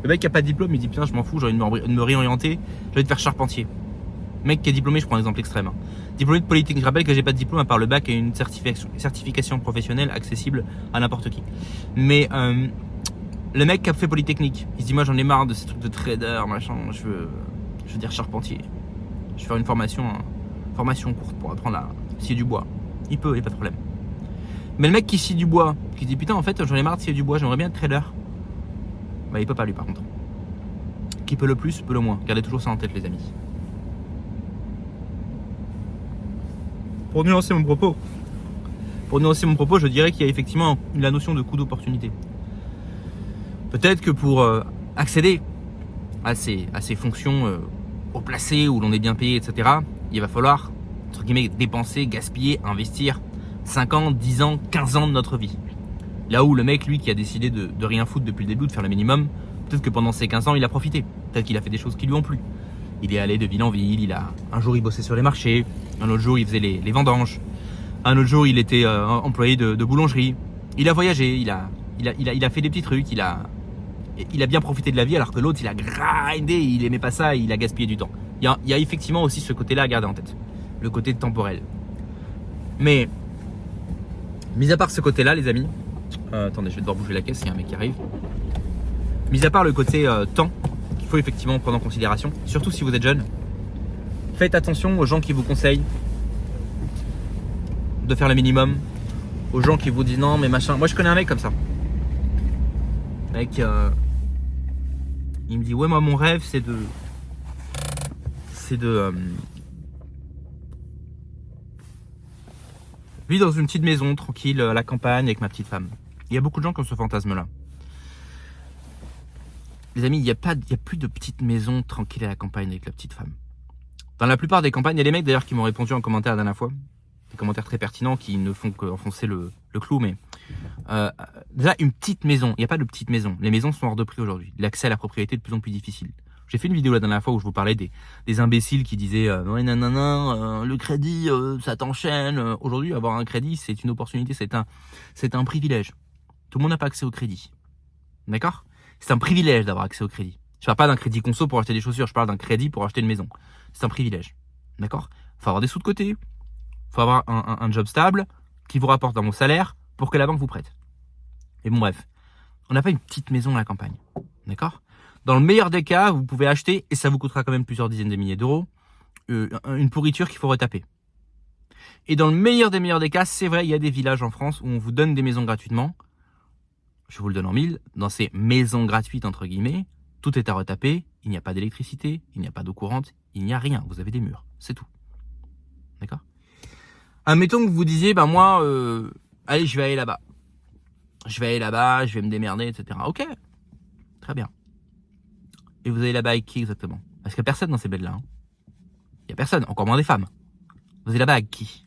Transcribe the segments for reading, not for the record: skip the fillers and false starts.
Le mec qui a pas de diplôme, il dit putain, je m'en fous, j'ai envie de me réorienter, j'ai envie de faire charpentier. Le mec qui est diplômé, je prends un exemple extrême. Diplômé de Polytechnique, je rappelle que j'ai pas de diplôme à part le bac et une certification professionnelle accessible à n'importe qui. Mais le mec qui a fait Polytechnique, il se dit moi j'en ai marre de ces trucs de trader, machin, je veux dire charpentier. Je vais faire une formation courte pour apprendre à scier du bois. Il peut, il n'y a pas de problème. Mais le mec qui scie du bois, qui dit putain en fait j'en ai marre de scier du bois, j'aimerais bien être trader. Bah il peut pas lui par contre. Qui peut le plus, peut le moins. Gardez toujours ça en tête les amis. Pour nuancer mon propos, je dirais qu'il y a effectivement la notion de coût d'opportunité. Peut-être que pour accéder à ces fonctions haut placées où l'on est bien payé, etc., il va falloir, entre guillemets, dépenser, gaspiller, investir 5 ans, 10 ans, 15 ans de notre vie. Là où le mec, lui, qui a décidé de rien foutre depuis le début, de faire le minimum, peut-être que pendant ces 15 ans, il a profité. Peut-être qu'il a fait des choses qui lui ont plu. Il est allé de ville en ville, un jour il bossait sur les marchés, un autre jour il faisait les vendanges, un autre jour il était employé de boulangerie. Il a voyagé, il a fait des petits trucs, il a bien profité de la vie alors que l'autre il a grindé, il aimait pas ça, il a gaspillé du temps. Il y a effectivement aussi ce côté-là à garder en tête, le côté temporel. Mais, mis à part ce côté-là les amis, attendez je vais devoir bouger la caisse, il y a un mec qui arrive. Mis à part le côté temps, qu'il faut effectivement prendre en considération, surtout si vous êtes jeune, faites attention aux gens qui vous conseillent de faire le minimum, aux gens qui vous disent non mais machin. Moi je connais un mec comme ça. Mec, il me dit ouais moi mon rêve c'est de vivre dans une petite maison tranquille à la campagne avec ma petite femme. Il y a beaucoup de gens qui ont ce fantasme là. Les amis, il y a plus de petite maison tranquille à la campagne avec la petite femme. Dans la plupart des campagnes, il y a des mecs d'ailleurs qui m'ont répondu en commentaire la dernière fois, des commentaires très pertinents qui ne font qu'enfoncer le clou, mais déjà une petite maison, il n'y a pas de petite maison. Les maisons sont hors de prix aujourd'hui. L'accès à la propriété est de plus en plus difficile. J'ai fait une vidéo la dernière fois où je vous parlais des imbéciles qui disaient ouais, nanana, le crédit ça t'enchaîne. Aujourd'hui, avoir un crédit c'est une opportunité, c'est un privilège. Tout le monde n'a pas accès au crédit. D'accord ? C'est un privilège d'avoir accès au crédit. Je parle pas d'un crédit conso pour acheter des chaussures, je parle d'un crédit pour acheter une maison. C'est un privilège. D'accord ? Faut avoir des sous de côté. Faut avoir un job stable qui vous rapporte dans vos salaires pour que la banque vous prête. Et bon bref, on n'a pas une petite maison à la campagne. D'accord ? Dans le meilleur des cas, vous pouvez acheter, et ça vous coûtera quand même plusieurs dizaines de milliers d'euros, une pourriture qu'il faut retaper. Et dans le meilleur des cas, c'est vrai, il y a des villages en France où on vous donne des maisons gratuitement. Je vous le donne en mille. Dans ces maisons gratuites, entre guillemets, tout est à retaper. Il n'y a pas d'électricité, il n'y a pas d'eau courante, il n'y a rien. Vous avez des murs, c'est tout. D'accord ? Admettons que vous disiez, bah moi, allez, je vais aller là-bas. Je vais me démerder, etc. Ok, très bien. Et vous allez là-bas avec qui exactement ? Parce qu'il n'y a personne dans ces beds-là. Hein. Il n'y a personne, encore moins des femmes. Vous allez là-bas avec qui ?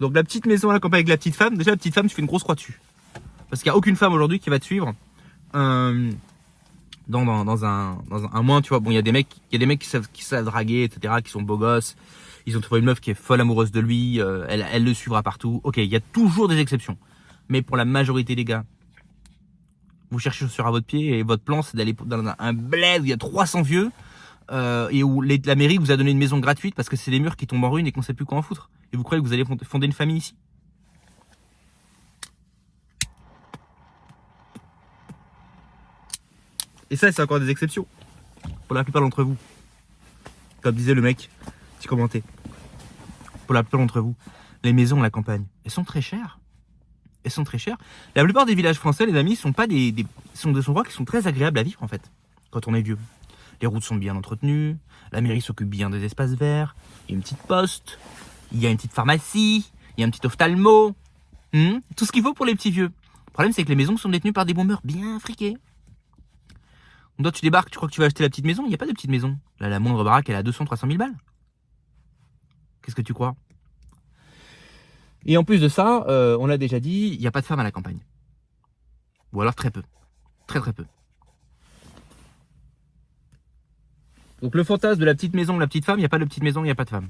Donc la petite maison à la campagne avec la petite femme, déjà la petite femme, tu fais une grosse croix dessus. Parce qu'il n'y a aucune femme aujourd'hui qui va te suivre dans un mois, tu vois. Bon, il y a des mecs qui savent draguer, etc., qui sont beaux gosses. Ils ont trouvé une meuf qui est folle amoureuse de lui, elle le suivra partout. Ok, il y a toujours des exceptions. Mais pour la majorité des gars, vous cherchez chaussures à votre pied et votre plan c'est d'aller dans un bled où il y a 300 vieux et où la mairie vous a donné une maison gratuite parce que c'est des murs qui tombent en ruine et qu'on sait plus quoi en foutre. Et vous croyez que vous allez fonder une famille ici ? Et ça, c'est encore des exceptions. Pour la plupart d'entre vous. Comme disait le mec qui commentait. Pour la plupart d'entre vous, les maisons à la campagne, elles sont très chères. Elles sont très chères. La plupart des villages français, les amis, sont pas sont des endroits qui sont très agréables à vivre en fait. Quand on est vieux. Les routes sont bien entretenues. La mairie s'occupe bien des espaces verts. Il y a une petite poste. Il y a une petite pharmacie. Il y a un petit ophtalmo. Tout ce qu'il faut pour les petits vieux. Le problème, c'est que les maisons sont détenues par des boomers bien friqués. Donc, toi, tu débarques, tu crois que tu vas acheter la petite maison ? Il n'y a pas de petite maison. Là, la moindre baraque, elle a 200-300 000 balles. Qu'est-ce que tu crois ? Et en plus de ça, on l'a déjà dit, il n'y a pas de femmes à la campagne. Ou alors très peu. Très très peu. Donc le fantasme de la petite maison, de la petite femme, il n'y a pas de petite maison, il n'y a pas de femme.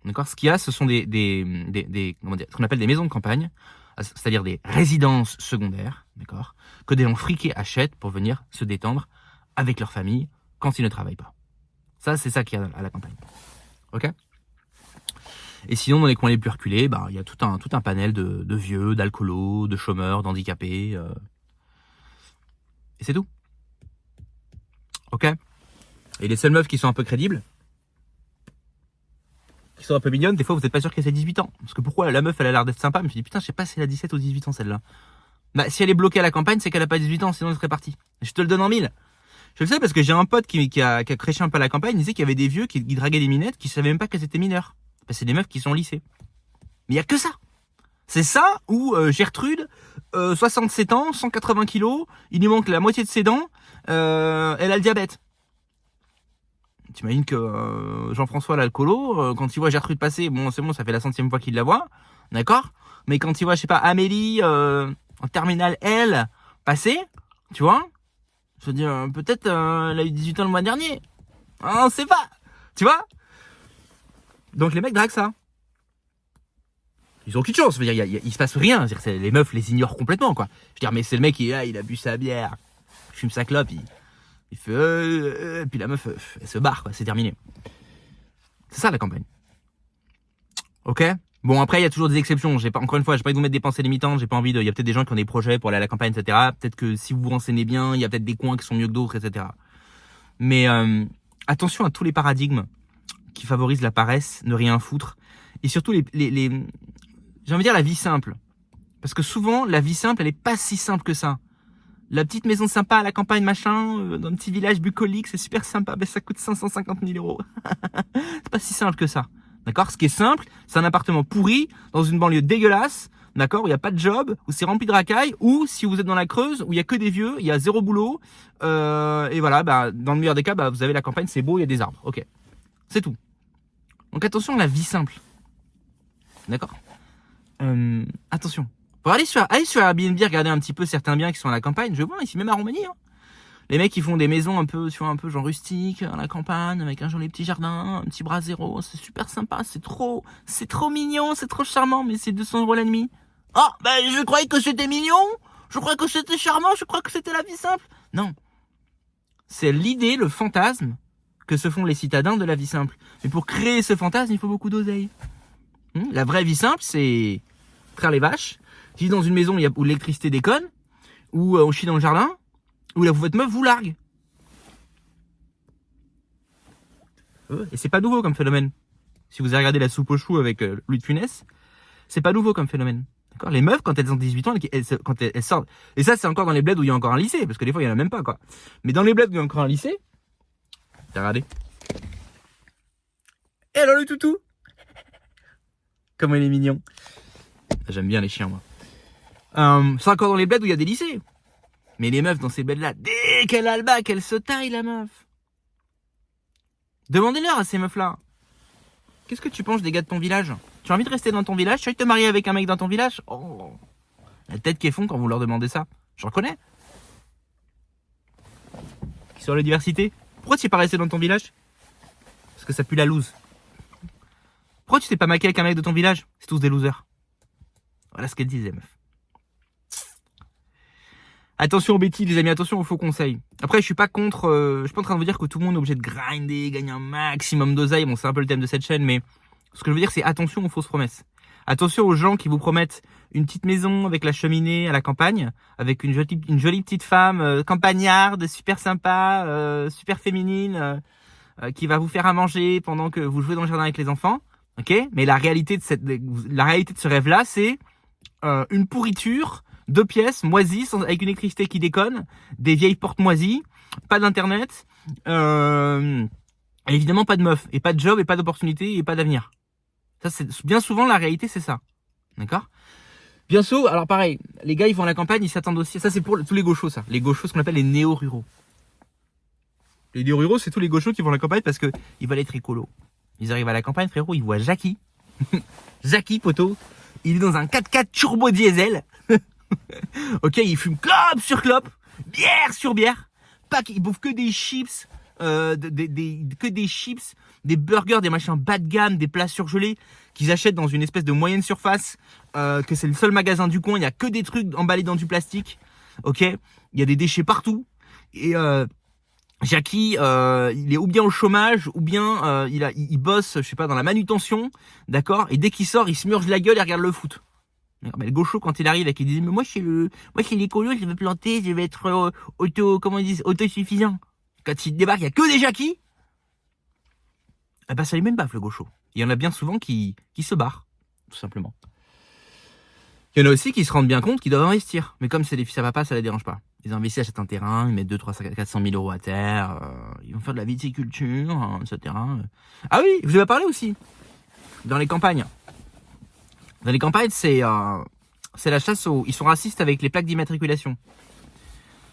D'accord ? Ce qu'il y a, ce sont ce qu'on appelle des maisons de campagne, c'est-à-dire des résidences secondaires, d'accord, que des gens friqués achètent pour venir se détendre avec leur famille quand ils ne travaillent pas. Ça, c'est ça qu'il y a à la campagne. Ok ? Et sinon, dans les coins les plus reculés, il y a tout un panel de vieux, d'alcoolos, de chômeurs, d'handicapés. Et c'est tout. Ok ? Et les seules meufs qui sont un peu crédibles, qui sont un peu mignonnes, des fois vous n'êtes pas sûr qu'elle ait 18 ans. Parce que pourquoi la meuf elle a l'air d'être sympa, mais je me dis putain, je sais pas si elle a 17 ou 18 ans celle-là. Si elle est bloquée à la campagne, c'est qu'elle a pas 18 ans, sinon elle serait partie. Je te le donne en 1000. Je le sais parce que j'ai un pote qui a créché un peu à la campagne, il disait qu'il y avait des vieux qui draguaient des minettes qui savaient même pas qu'elles étaient mineures. C'est des meufs qui sont au lycée. Mais il y a que ça. C'est ça ou Gertrude, 67 ans, 180 kilos, il lui manque la moitié de ses dents, elle a le diabète. T'imagines que Jean-François l'alcoolo, quand il voit Gertrude passer, bon c'est bon, ça fait la 100e fois qu'il la voit, d'accord ? Mais quand il voit, je sais pas, Amélie en terminale L passer, tu vois ? Je veux dire, peut-être elle a eu 18 ans le mois dernier. On sait pas, tu vois ? Donc les mecs draguent ça. Ils ont aucune chance, je veux dire, il se passe rien. Je veux dire, les meufs les ignorent complètement, quoi. Je veux dire, mais c'est le mec qui est là, il a bu sa bière, il fume sa clope, il fait puis la meuf, elle se barre, quoi, c'est terminé. C'est ça la campagne. Ok ? Bon, après, il y a toujours des exceptions. Encore une fois, j'ai pas envie de vous mettre des pensées limitantes, j'ai pas envie de. Il y a peut-être des gens qui ont des projets pour aller à la campagne, etc. Peut-être que si vous vous renseignez bien, il y a peut-être des coins qui sont mieux que d'autres, etc. Mais attention à tous les paradigmes qui favorisent la paresse, ne rien foutre. Et surtout j'ai envie de dire la vie simple. Parce que souvent, la vie simple, elle est pas si simple que ça. La petite maison sympa à la campagne, machin, dans un petit village bucolique, c'est super sympa, mais ça coûte 550 000 euros. C'est pas si simple que ça. D'accord ? Ce qui est simple, c'est un appartement pourri, dans une banlieue dégueulasse, d'accord, où il n'y a pas de job, où c'est rempli de racailles, ou si vous êtes dans la Creuse, où il y a que des vieux, il y a zéro boulot, et voilà, dans le meilleur des cas, vous avez la campagne, c'est beau, il y a des arbres. Ok. C'est tout. Donc attention à la vie simple. D'accord ? Attention. Faut aller sur Airbnb, regarder un petit peu certains biens qui sont à la campagne. Je vois ici, même à Roumanie, hein. Les mecs, ils font des maisons un peu genre rustiques, à la campagne, avec un joli petit jardin, un petit brasero. C'est super sympa, c'est trop mignon, c'est trop charmant, mais c'est 200 € la nuit. Oh, je croyais que c'était mignon, je croyais que c'était charmant, je croyais que c'était la vie simple. Non. C'est l'idée, le fantasme que se font les citadins de la vie simple. Mais pour créer ce fantasme, il faut beaucoup d'oseille. La vraie vie simple, c'est traire les vaches, vivre dans une maison où l'électricité déconne, où on chie dans le jardin, où votre meuf vous largue. Et c'est pas nouveau comme phénomène. Si vous avez regardé La Soupe aux choux avec Louis de Funès, c'est pas nouveau comme phénomène. D'accord ? Les meufs, quand elles ont 18 ans, quand elles sortent, et ça c'est encore dans les bleds où il y a encore un lycée, parce que des fois il y en a même pas, quoi. Mais dans les bleds où il y a encore un lycée, t'as regardé. Et alors le toutou, comment il est mignon. J'aime bien les chiens, moi. C'est encore dans les bleds où il y a des lycées. Mais les meufs dans ces bleds-là, dès qu'elle a le bac, elle se taille, la meuf. Demandez-leur à ces meufs-là. Qu'est-ce que tu penses des gars de ton village ? Tu as envie de rester dans ton village ? Tu as envie de te marier avec un mec dans ton village ? Oh, la tête qu'ils font quand vous leur demandez ça. Je reconnais. Sur la diversité. Pourquoi tu n'es pas resté dans ton village ? Parce que ça pue la loose. Pourquoi tu t'es pas maqué avec un mec de ton village ? C'est tous des losers. Voilà ce qu'elle disait, meuf. Attention aux bêtises, les amis, attention aux faux conseils. Après, je suis pas contre, je suis pas en train de vous dire que tout le monde est obligé de grinder, gagner un maximum d'oseille. Bon, c'est un peu le thème de cette chaîne, mais ce que je veux dire, c'est attention aux fausses promesses. Attention aux gens qui vous promettent une petite maison avec la cheminée à la campagne, avec une jolie petite femme campagnarde, super sympa, super féminine, qui va vous faire à manger pendant que vous jouez dans le jardin avec les enfants. Ok ? Mais la réalité de ce rêve-là, c'est une pourriture, 2 pièces, moisies, avec une électricité qui déconne, des vieilles portes moisies, pas d'internet, évidemment pas de meuf, et pas de job, et pas d'opportunité, et pas d'avenir. Ça, c'est bien souvent la réalité, c'est ça. D'accord ? Bien sûr, alors pareil, les gars ils vont à la campagne, ils s'attendent aussi. Ça c'est pour tous les gauchos, ça. Les gauchos, ce qu'on appelle les néo-ruraux. Les néo-ruraux, c'est tous les gauchos qui vont à la campagne parce que ils veulent être écolos. Ils arrivent à la campagne, frérot, ils voient Jackie. Jackie, poteau. Il est dans un 4x4 turbo diesel. Ok, il fume clope sur clope, bière sur bière. Il bouffe que des chips, que des chips, des burgers, des machins bas de gamme, des plats surgelés. qu'ils achètent dans une espèce de moyenne surface, que c'est le seul magasin du coin, il y a que des trucs emballés dans du plastique, ok, il y a des déchets partout, et Jackie, il est ou bien au chômage, ou bien il bosse, je sais pas, dans la manutention, d'accord, et dès qu'il sort, il se murge la gueule et regarde le foot. Mais le gaucho, quand il arrive et qu'il dit, mais moi, chez l'écolo, je vais planter, je vais être autosuffisant. Quand il débarque, il y a que des Jackies. Eh ben, ça lui met une baffe, le gaucho. Il y en a bien souvent qui se barrent, tout simplement. Il y en a aussi qui se rendent bien compte qu'ils doivent investir. Mais comme c'est des fils à papa, ça les dérange pas. Ils investissent, achètent un terrain, ils mettent 2, 3, 400 000 euros à terre, ils vont faire de la viticulture, etc. Ah oui, je vous ai parlé aussi. Dans les campagnes. Dans les campagnes, c'est la chasse aux... Ils sont racistes avec les plaques d'immatriculation.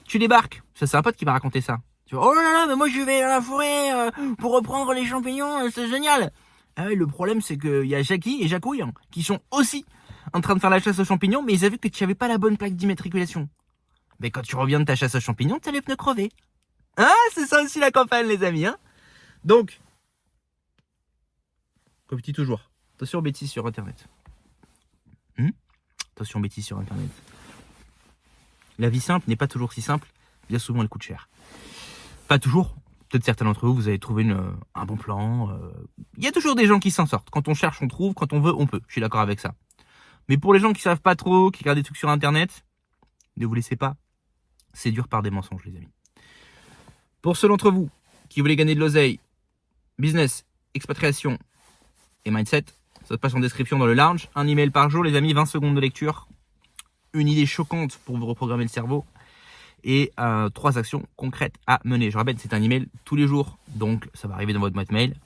Tu débarques. Ça, c'est un pote qui m'a raconté ça. Tu vois, oh là là, mais moi je vais dans la forêt pour reprendre les champignons, c'est génial. Ah oui, le problème, c'est qu'il y a Jackie et Jacouille qui sont aussi en train de faire la chasse aux champignons, mais ils avaient vu que tu n'avais pas la bonne plaque d'immatriculation. Mais quand tu reviens de ta chasse aux champignons, t'as les pneus crevés. Ah, c'est ça aussi la campagne, les amis. Hein. Donc, comme je dis toujours, attention aux bêtises sur Internet. Attention aux bêtises sur Internet. La vie simple n'est pas toujours si simple. Bien souvent, elle coûte cher. Pas toujours. Peut-être certains d'entre vous, vous avez trouvé un bon plan. Il y a toujours des gens qui s'en sortent. Quand on cherche, on trouve. Quand on veut, on peut. Je suis d'accord avec ça. Mais pour les gens qui savent pas trop, qui regardent des trucs sur Internet, ne vous laissez pas séduire par des mensonges, les amis. Pour ceux d'entre vous qui voulaient gagner de l'oseille, business, expatriation et mindset, ça se passe en description dans le lounge. Un email par jour, les amis, 20 secondes de lecture. Une idée choquante pour vous reprogrammer le cerveau. Et 3 actions concrètes à mener. Je rappelle, c'est un email tous les jours. Donc, ça va arriver dans votre boîte mail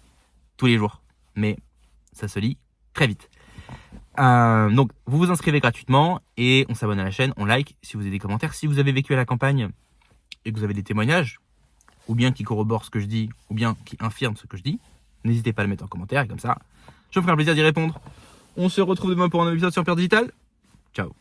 tous les jours. Mais ça se lit très vite. Donc, vous vous inscrivez gratuitement et on s'abonne à la chaîne, on like si vous avez des commentaires. Si vous avez vécu à la campagne et que vous avez des témoignages, ou bien qui corroborent ce que je dis, ou bien qui infirment ce que je dis, n'hésitez pas à le mettre en commentaire et comme ça, je me ferai un plaisir d'y répondre. On se retrouve demain pour un nouvel épisode sur Peur Digital. Ciao.